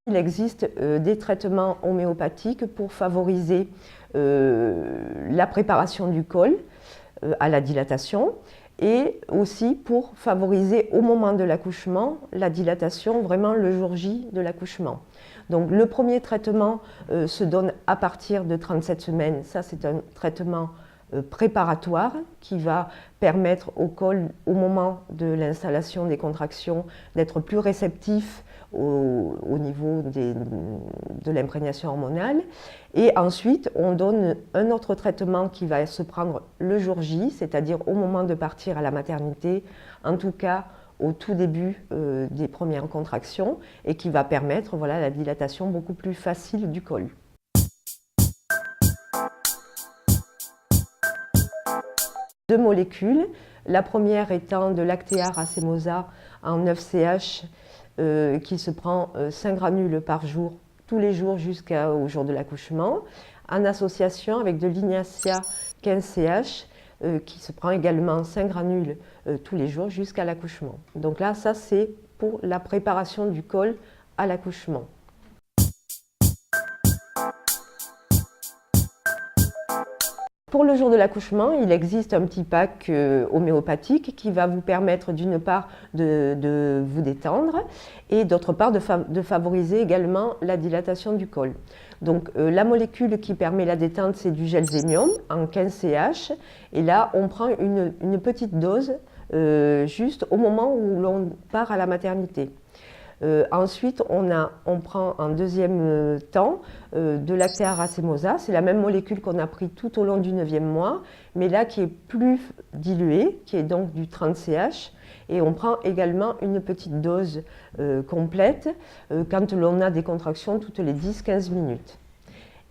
Il existe des traitements homéopathiques pour favoriser la préparation du col à la dilatation et aussi pour favoriser au moment de l'accouchement la dilatation vraiment le jour J de l'accouchement. Donc le premier traitement se donne à partir de 37 semaines. Ça, c'est un traitement préparatoire qui va permettre au col, au moment de l'installation des contractions, d'être plus réceptif au niveau de l'imprégnation hormonale. Et ensuite, on donne un autre traitement qui va se prendre le jour J, c'est-à-dire au moment de partir à la maternité, en tout cas au tout début des premières contractions, et qui va permettre voilà, la dilatation beaucoup plus facile du col. Deux molécules, la première étant de Lactea racemosa en 9CH qui se prend 5 granules par jour, tous les jours jusqu'au jour de l'accouchement, en association avec de Linacia 15CH qui se prend également 5 granules tous les jours jusqu'à l'accouchement. Donc là, ça c'est pour la préparation du col à l'accouchement. Pour le jour de l'accouchement, il existe un petit pack homéopathique qui va vous permettre d'une part de vous détendre et d'autre part de favoriser également la dilatation du col. Donc la molécule qui permet la détente, c'est du gelzénium en 15CH et là on prend une petite dose juste au moment où l'on part à la maternité. Ensuite, on prend en deuxième temps de Lactea racemosa. C'est la même molécule qu'on a pris tout au long du 9e mois, mais là qui est plus diluée, qui est donc du 30CH. Et on prend également une petite dose complète quand l'on a des contractions toutes les 10-15 minutes.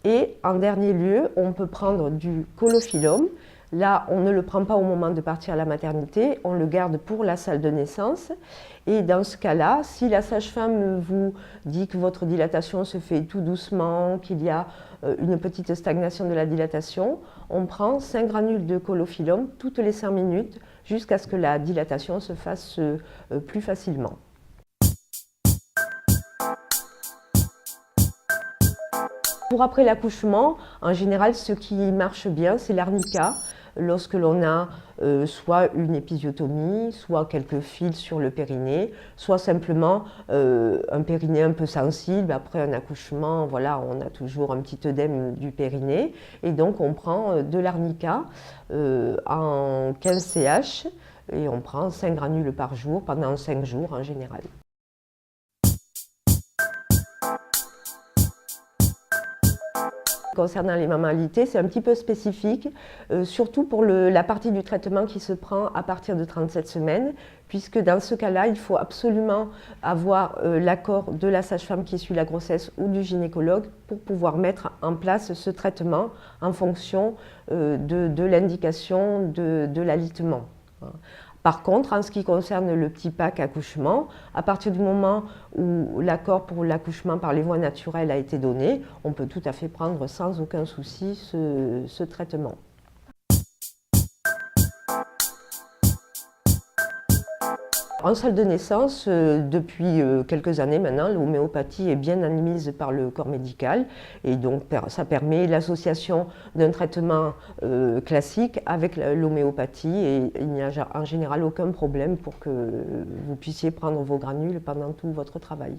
Et en dernier lieu, on peut prendre du colophyllum. Là, on ne le prend pas au moment de partir à la maternité, on le garde pour la salle de naissance. Et dans ce cas-là, si la sage-femme vous dit que votre dilatation se fait tout doucement, qu'il y a une petite stagnation de la dilatation, on prend 5 granules de colophyllum toutes les 5 minutes jusqu'à ce que la dilatation se fasse plus facilement. Pour après l'accouchement, en général, ce qui marche bien, c'est l'arnica. Lorsque l'on a soit une épisiotomie, soit quelques fils sur le périnée, soit simplement un périnée un peu sensible. Après un accouchement, voilà, on a toujours un petit œdème du périnée. Et donc, on prend de l'arnica en 15CH et on prend 5 granules par jour pendant 5 jours en général. Concernant les mamalités, c'est un petit peu spécifique, surtout pour la partie du traitement qui se prend à partir de 37 semaines, puisque dans ce cas-là, il faut absolument avoir l'accord de la sage-femme qui suit la grossesse ou du gynécologue pour pouvoir mettre en place ce traitement en fonction de l'indication de l'alitement. Par contre, en ce qui concerne le petit pack accouchement, à partir du moment où l'accord pour l'accouchement par les voies naturelles a été donné, on peut tout à fait prendre sans aucun souci ce traitement. En salle de naissance, depuis quelques années maintenant, l'homéopathie est bien admise par le corps médical et donc ça permet l'association d'un traitement classique avec l'homéopathie et il n'y a en général aucun problème pour que vous puissiez prendre vos granules pendant tout votre travail.